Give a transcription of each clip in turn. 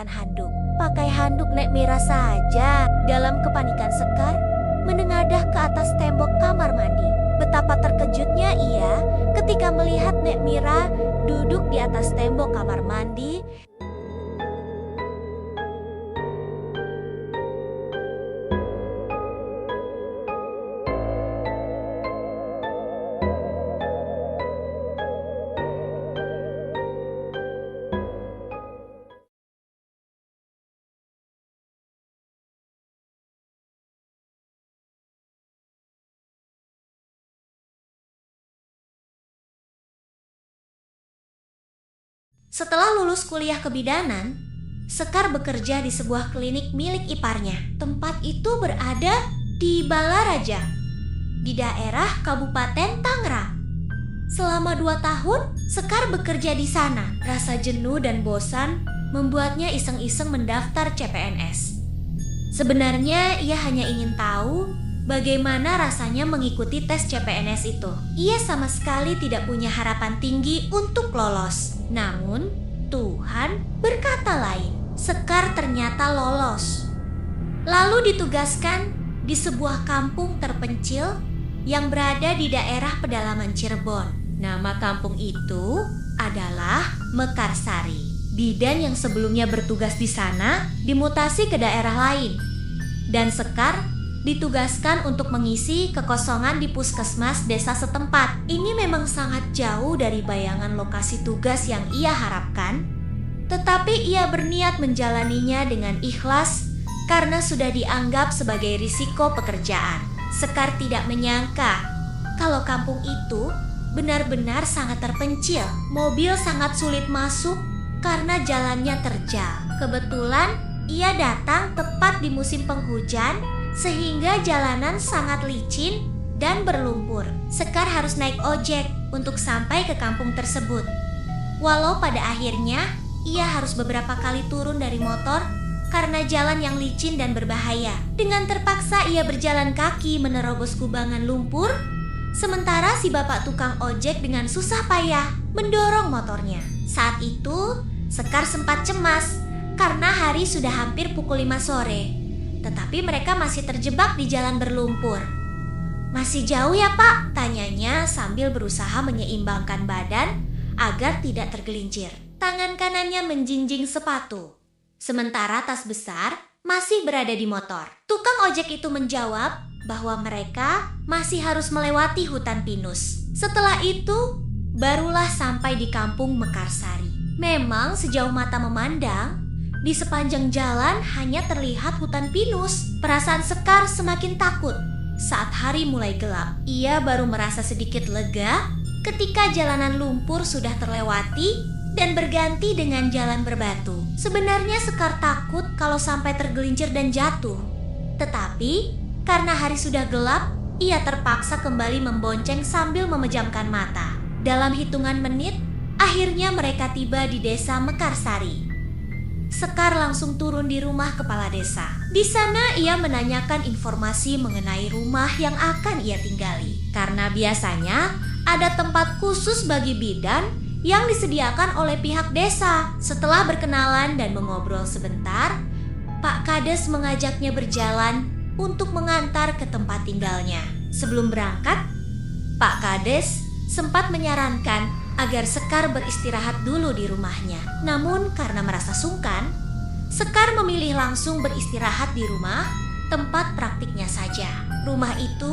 handuk. Pakai handuk Nek Mira saja. Dalam kepanikan Sekar menengadah ke atas tembok kamar mandi. Betapa terkejutnya ia ketika melihat Nek Mira duduk di atas tembok kamar mandi. Setelah lulus kuliah kebidanan, Sekar bekerja di sebuah klinik milik iparnya. Tempat itu berada di Balaraja, di daerah Kabupaten Tangerang. Selama 2 tahun, Sekar bekerja di sana. Rasa jenuh dan bosan membuatnya iseng-iseng mendaftar CPNS. Sebenarnya ia hanya ingin tahu bagaimana rasanya mengikuti tes CPNS itu. Ia sama sekali tidak punya harapan tinggi untuk lolos. Namun, Tuhan berkata lain. Sekar ternyata lolos. Lalu ditugaskan di sebuah kampung terpencil yang berada di daerah pedalaman Cirebon. Nama kampung itu adalah Mekarsari. Bidan yang sebelumnya bertugas di sana dimutasi ke daerah lain. Dan Sekar ditugaskan untuk mengisi kekosongan di puskesmas desa setempat. Ini memang sangat jauh dari bayangan lokasi tugas yang ia harapkan, tetapi ia berniat menjalaninya dengan ikhlas karena sudah dianggap sebagai risiko pekerjaan. Sekar tidak menyangka kalau kampung itu benar-benar sangat terpencil. Mobil sangat sulit masuk karena jalannya terjal. Kebetulan ia datang tepat di musim penghujan, sehingga jalanan sangat licin dan berlumpur. Sekar harus naik ojek untuk sampai ke kampung tersebut. Walau pada akhirnya ia harus beberapa kali turun dari motor karena jalan yang licin dan berbahaya. Dengan terpaksa ia berjalan kaki menerobos kubangan lumpur, sementara si bapak tukang ojek dengan susah payah mendorong motornya. Saat itu Sekar sempat cemas karena hari sudah hampir pukul 5 sore. Tetapi mereka masih terjebak di jalan berlumpur. "Masih jauh ya Pak?" tanyanya sambil berusaha menyeimbangkan badan agar tidak tergelincir. Tangan kanannya menjinjing sepatu, sementara tas besar masih berada di motor. Tukang ojek itu menjawab bahwa mereka masih harus melewati hutan pinus. Setelah itu, barulah sampai di kampung Mekarsari. Memang sejauh mata memandang, di sepanjang jalan hanya terlihat hutan pinus. Perasaan Sekar semakin takut. Saat hari mulai gelap, ia baru merasa sedikit lega ketika jalanan lumpur sudah terlewati dan berganti dengan jalan berbatu. Sebenarnya Sekar takut kalau sampai tergelincir dan jatuh. Tetapi karena hari sudah gelap, ia terpaksa kembali membonceng sambil memejamkan mata. Dalam hitungan menit, akhirnya mereka tiba di desa Mekarsari. Sekar langsung turun di rumah kepala desa. Di sana ia menanyakan informasi mengenai rumah yang akan ia tinggali. Karena biasanya ada tempat khusus bagi bidan yang disediakan oleh pihak desa. Setelah berkenalan dan mengobrol sebentar, Pak Kades mengajaknya berjalan untuk mengantar ke tempat tinggalnya. Sebelum berangkat, Pak Kades sempat menyarankan agar Sekar beristirahat dulu di rumahnya. Namun karena merasa sungkan, Sekar memilih langsung beristirahat di rumah tempat praktiknya saja. Rumah itu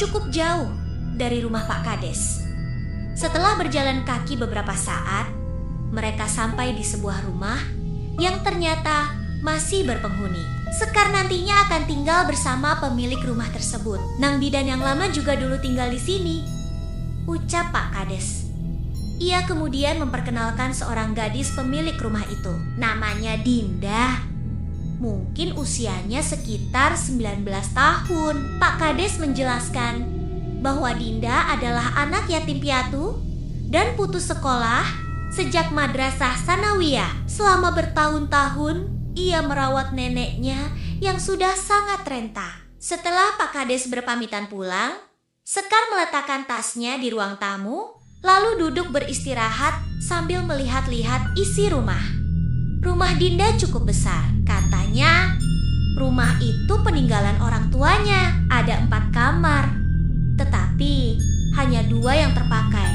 cukup jauh dari rumah Pak Kades. Setelah berjalan kaki beberapa saat, mereka sampai di sebuah rumah yang ternyata masih berpenghuni. Sekar nantinya akan tinggal bersama pemilik rumah tersebut. Nang bidan yang lama juga dulu tinggal di sini, ucap Pak Kades. Ia kemudian memperkenalkan seorang gadis pemilik rumah itu. Namanya Dinda. Mungkin usianya sekitar 19 tahun. Pak Kades menjelaskan bahwa Dinda adalah anak yatim piatu dan putus sekolah sejak madrasah sanawiyah. Selama bertahun-tahun, ia merawat neneknya yang sudah sangat renta. Setelah Pak Kades berpamitan pulang, Sekar meletakkan tasnya di ruang tamu, lalu duduk beristirahat sambil melihat-lihat isi rumah. Rumah Dinda cukup besar. Katanya rumah itu peninggalan orang tuanya. Ada 4 kamar, tetapi hanya 2 yang terpakai.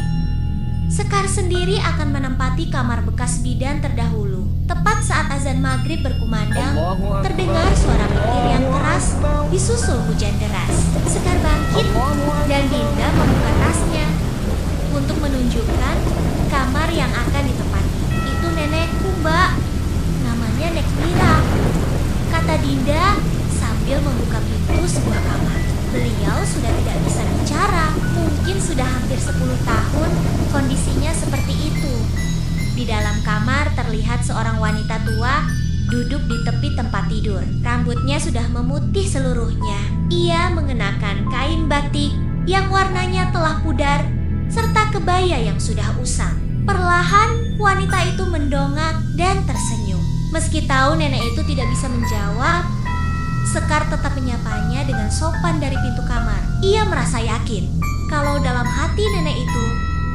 Sekar sendiri akan menempati kamar bekas bidan terdahulu. Tepat saat azan maghrib berkumandang, terdengar suara petir yang keras disusul hujan deras. Sekar bangkit dan Dinda membuka tasnya untuk menunjukkan kamar yang akan ditempati. Itu nenekku, Mbak. Namanya Nek Mira, kata Dinda sambil membuka pintu sebuah kamar. Beliau sudah tidak bisa bicara. Mungkin sudah hampir 10 tahun kondisinya seperti itu. Di dalam kamar terlihat seorang wanita tua duduk di tepi tempat tidur. Rambutnya sudah memutih seluruhnya. Ia mengenakan kain batik yang warnanya telah pudar serta kebaya yang sudah usang. Perlahan wanita itu mendongak dan tersenyum. Meski tahu nenek itu tidak bisa menjawab, Sekar tetap menyapanya dengan sopan dari pintu kamar. Ia merasa yakin kalau dalam hati nenek itu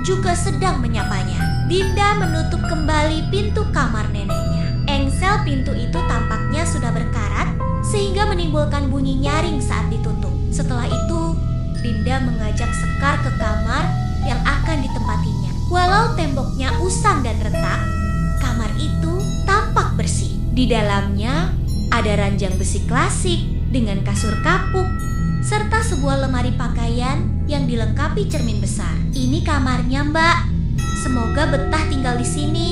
juga sedang menyapanya. Dinda menutup kembali pintu kamar neneknya. Engsel pintu itu tampaknya sudah berkarat sehingga menimbulkan bunyi nyaring saat ditutup. Setelah itu, Dinda mengajak Sekar ke kamar yang akan ditempatinya. Walau temboknya usang dan retak, kamar itu tampak bersih. Di dalamnya ada ranjang besi klasik dengan kasur kapuk serta sebuah lemari pakaian yang dilengkapi cermin besar. "Ini kamarnya, Mbak. Semoga betah tinggal di sini,"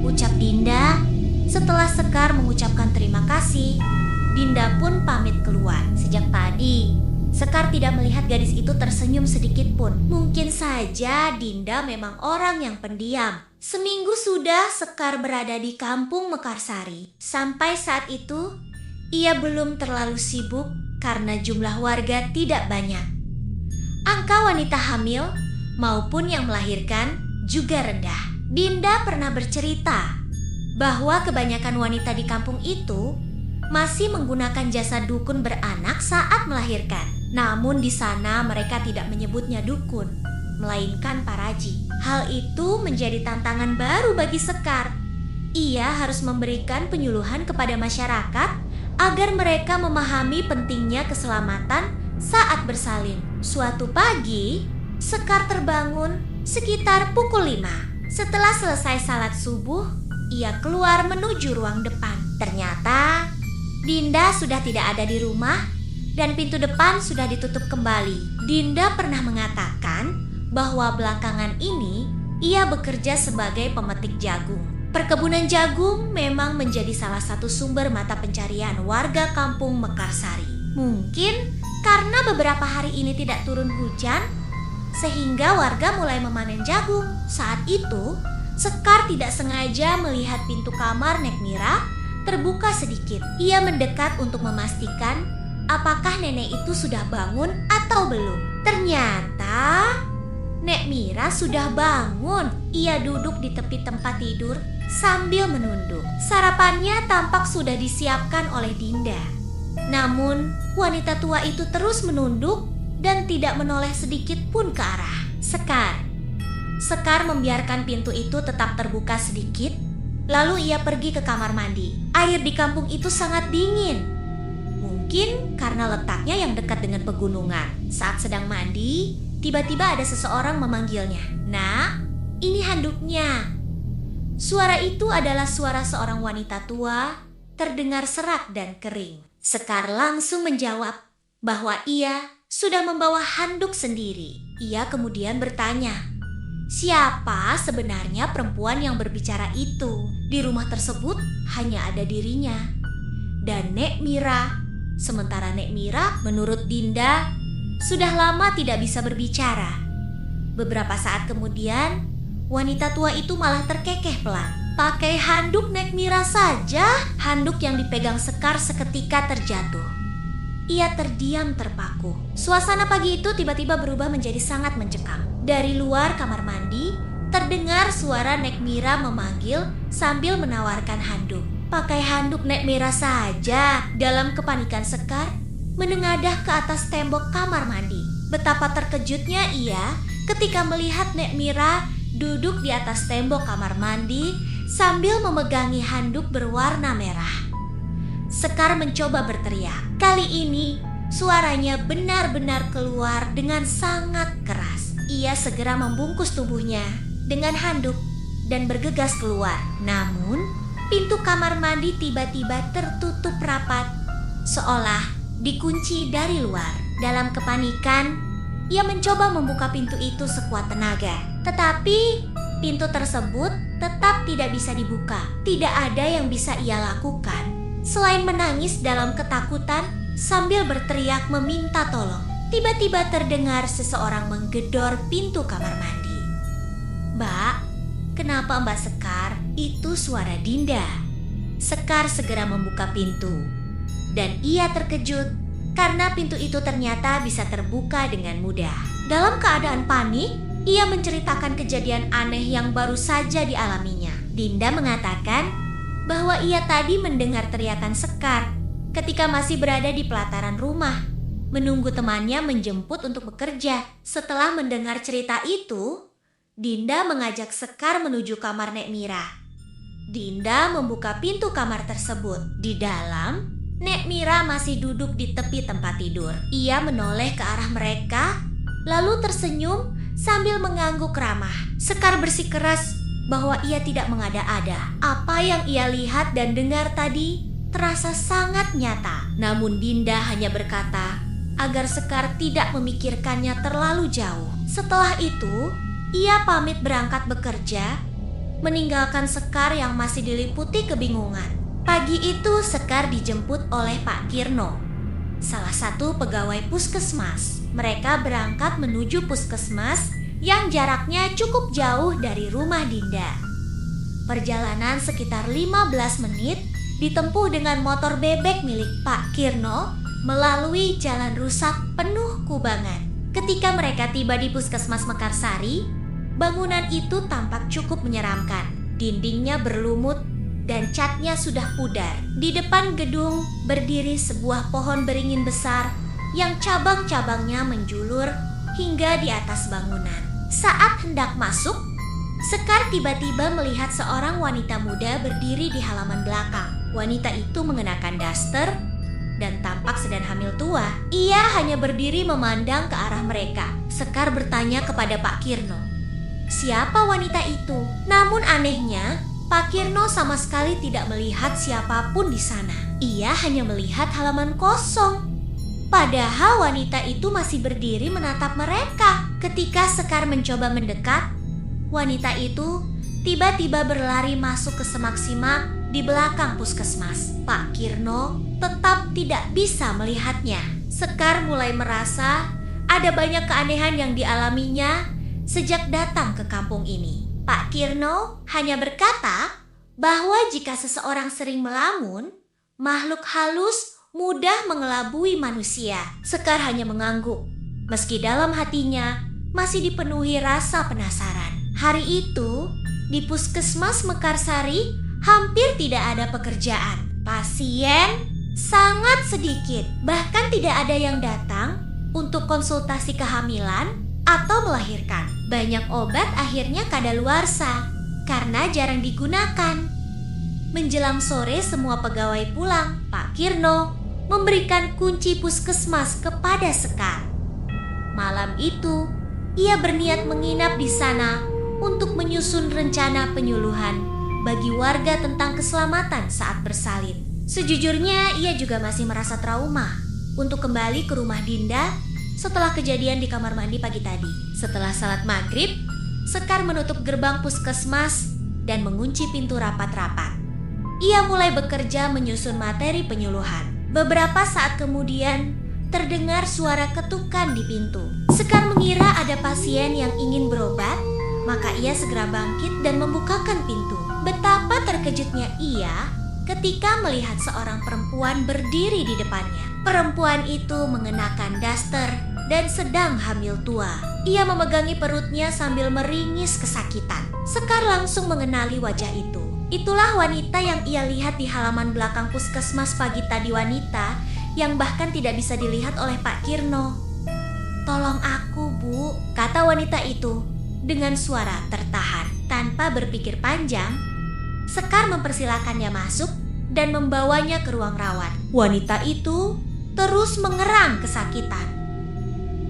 ucap Dinda. Setelah Sekar mengucapkan terima kasih, Dinda pun pamit keluar. Sejak tadi, Sekar tidak melihat gadis itu tersenyum sedikit pun. Mungkin saja Dinda memang orang yang pendiam. Seminggu sudah Sekar berada di kampung Mekarsari. Sampai saat itu, ia belum terlalu sibuk karena jumlah warga tidak banyak. Angka wanita hamil maupun yang melahirkan juga rendah. Dinda pernah bercerita bahwa kebanyakan wanita di kampung itu masih menggunakan jasa dukun beranak saat melahirkan. Namun di sana mereka tidak menyebutnya dukun, melainkan paraji. Hal itu menjadi tantangan baru bagi Sekar. Ia harus memberikan penyuluhan kepada masyarakat agar mereka memahami pentingnya keselamatan saat bersalin. Suatu pagi, Sekar terbangun sekitar pukul 5. Setelah selesai salat subuh, ia keluar menuju ruang depan. Ternyata Dinda sudah tidak ada di rumah dan pintu depan sudah ditutup kembali. Dinda pernah mengatakan bahwa belakangan ini ia bekerja sebagai pemetik jagung. Perkebunan jagung memang menjadi salah satu sumber mata pencarian warga kampung Mekarsari. Mungkin karena beberapa hari ini tidak turun hujan, sehingga warga mulai memanen jagung. Saat itu, Sekar tidak sengaja melihat pintu kamar Nek Mira terbuka sedikit. Ia mendekat untuk memastikan apakah nenek itu sudah bangun atau belum. Ternyata Nek Mira sudah bangun. Ia duduk di tepi tempat tidur sambil menunduk. Sarapannya tampak sudah disiapkan oleh Dinda. Namun wanita tua itu terus menunduk dan tidak menoleh sedikit pun ke arah Sekar. Sekar membiarkan pintu itu tetap terbuka sedikit, lalu ia pergi ke kamar mandi. Air di kampung itu sangat dingin. Mungkin karena letaknya yang dekat dengan pegunungan. Saat sedang mandi, tiba-tiba ada seseorang memanggilnya. "Nak, ini handuknya." Suara itu adalah suara seorang wanita tua, terdengar serak dan kering. Sekar langsung menjawab bahwa ia sudah membawa handuk sendiri. Ia kemudian bertanya, siapa sebenarnya perempuan yang berbicara itu? Di rumah tersebut hanya ada dirinya dan Nek Mira. Sementara Nek Mira, menurut Dinda, sudah lama tidak bisa berbicara. Beberapa saat kemudian, wanita tua itu malah terkekeh pelan. Pakai handuk Nek Mira saja, handuk yang dipegang Sekar seketika terjatuh. Ia terdiam terpaku. Suasana pagi itu tiba-tiba berubah menjadi sangat mencekam. Dari luar kamar mandi, terdengar suara Nek Mira memanggil sambil menawarkan handuk. Pakai handuk Nek Mira saja. Dalam kepanikan Sekar menengadah ke atas tembok kamar mandi. Betapa terkejutnya ia ketika melihat Nek Mira duduk di atas tembok kamar mandi sambil memegangi handuk berwarna merah. Sekar mencoba berteriak. Kali ini suaranya benar-benar keluar dengan sangat keras. Ia segera membungkus tubuhnya dengan handuk dan bergegas keluar. Namun, pintu kamar mandi tiba-tiba tertutup rapat, seolah dikunci dari luar. Dalam kepanikan, ia mencoba membuka pintu itu sekuat tenaga. Tetapi, pintu tersebut tetap tidak bisa dibuka. Tidak ada yang bisa ia lakukan selain menangis dalam ketakutan sambil berteriak meminta tolong. Tiba-tiba terdengar seseorang menggedor pintu kamar mandi. "Mbak, kenapa Mbak Sekar?" Itu suara Dinda. Sekar segera membuka pintu. Dan ia terkejut karena pintu itu ternyata bisa terbuka dengan mudah. Dalam keadaan panik, ia menceritakan kejadian aneh yang baru saja dialaminya. Dinda mengatakan bahwa ia tadi mendengar teriakan Sekar ketika masih berada di pelataran rumah, menunggu temannya menjemput untuk bekerja. Setelah mendengar cerita itu, Dinda mengajak Sekar menuju kamar Nek Mira. Dinda membuka pintu kamar tersebut. Di dalam, Nek Mira masih duduk di tepi tempat tidur. Ia menoleh ke arah mereka, lalu tersenyum sambil mengangguk ramah. Sekar bersikeras bahwa ia tidak mengada-ada. Apa yang ia lihat dan dengar tadi terasa sangat nyata. Namun Dinda hanya berkata agar Sekar tidak memikirkannya terlalu jauh. Setelah itu, ia pamit berangkat bekerja, meninggalkan Sekar yang masih diliputi kebingungan. Pagi itu Sekar dijemput oleh Pak Kirno, salah satu pegawai puskesmas. Mereka berangkat menuju puskesmas yang jaraknya cukup jauh dari rumah Dinda. Perjalanan sekitar 15 menit ditempuh dengan motor bebek milik Pak Kirno melalui jalan rusak penuh kubangan. Ketika mereka tiba di puskesmas Mekarsari, bangunan itu tampak cukup menyeramkan. Dindingnya berlumut dan catnya sudah pudar. Di depan gedung berdiri sebuah pohon beringin besar yang cabang-cabangnya menjulur hingga di atas bangunan. Saat hendak masuk, Sekar tiba-tiba melihat seorang wanita muda berdiri di halaman belakang. Wanita itu mengenakan daster dan tampak sedang hamil tua. Ia hanya berdiri memandang ke arah mereka. Sekar bertanya kepada Pak Kirno, "Siapa wanita itu?" Namun anehnya, Pak Kirno sama sekali tidak melihat siapapun di sana. Ia hanya melihat halaman kosong. Padahal wanita itu masih berdiri menatap mereka. Ketika Sekar mencoba mendekat, wanita itu tiba-tiba berlari masuk ke semak-semak di belakang puskesmas. Pak Kirno tetap tidak bisa melihatnya. Sekar mulai merasa ada banyak keanehan yang dialaminya sejak datang ke kampung ini. Pak Kirno hanya berkata bahwa jika seseorang sering melamun, makhluk halus mudah mengelabui manusia. Sekar hanya mengangguk, meski dalam hatinya masih dipenuhi rasa penasaran. Hari itu, di puskesmas Mekarsari hampir tidak ada pekerjaan. Pasien sangat sedikit, bahkan tidak ada yang datang untuk konsultasi kehamilan atau melahirkan. Banyak obat akhirnya kadaluarsa karena jarang digunakan. Menjelang sore semua pegawai pulang. Pak Kirno memberikan kunci puskesmas kepada Sekar. Malam itu, ia berniat menginap di sana untuk menyusun rencana penyuluhan bagi warga tentang keselamatan saat bersalin. Sejujurnya, ia juga masih merasa trauma untuk kembali ke rumah Dinda setelah kejadian di kamar mandi pagi tadi. Setelah salat maghrib, Sekar menutup gerbang puskesmas dan mengunci pintu rapat-rapat. Ia mulai bekerja menyusun materi penyuluhan. Beberapa saat kemudian, terdengar suara ketukan di pintu. Sekar mengira ada pasien yang ingin berobat, maka ia segera bangkit dan membukakan pintu. Betapa terkejutnya ia ketika melihat seorang perempuan berdiri di depannya. Perempuan itu mengenakan daster dan sedang hamil tua. Ia memegangi perutnya sambil meringis kesakitan. Sekar langsung mengenali wajah itu. Itulah wanita yang ia lihat di halaman belakang puskesmas pagi tadi, wanita yang bahkan tidak bisa dilihat oleh Pak Kirno. "Tolong aku, Bu," kata wanita itu dengan suara tertahan. Tanpa berpikir panjang, Sekar mempersilakannya masuk dan membawanya ke ruang rawat. Wanita itu terus mengerang kesakitan.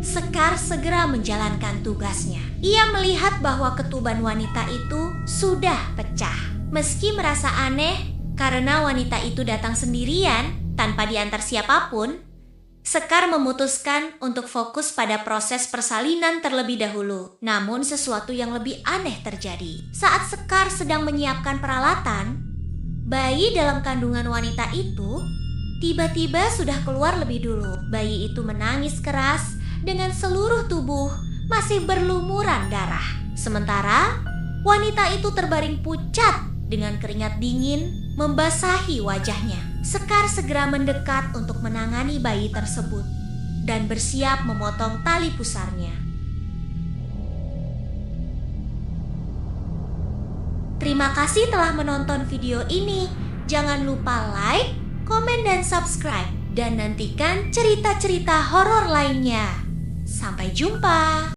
Sekar segera menjalankan tugasnya. Ia melihat bahwa ketuban wanita itu sudah pecah. Meski merasa aneh karena wanita itu datang sendirian tanpa diantar siapapun, Sekar memutuskan untuk fokus pada proses persalinan terlebih dahulu. Namun sesuatu yang lebih aneh terjadi. Saat Sekar sedang menyiapkan peralatan, bayi dalam kandungan wanita itu tiba-tiba sudah keluar lebih dulu. Bayi itu menangis keras dengan seluruh tubuh masih berlumuran darah. Sementara wanita itu terbaring pucat dengan keringat dingin membasahi wajahnya. Sekar segera mendekat untuk menangani bayi tersebut dan bersiap memotong tali pusarnya. Terima kasih telah menonton video ini. Jangan lupa like, komen, dan subscribe. Dan nantikan cerita-cerita horor lainnya. Sampai jumpa.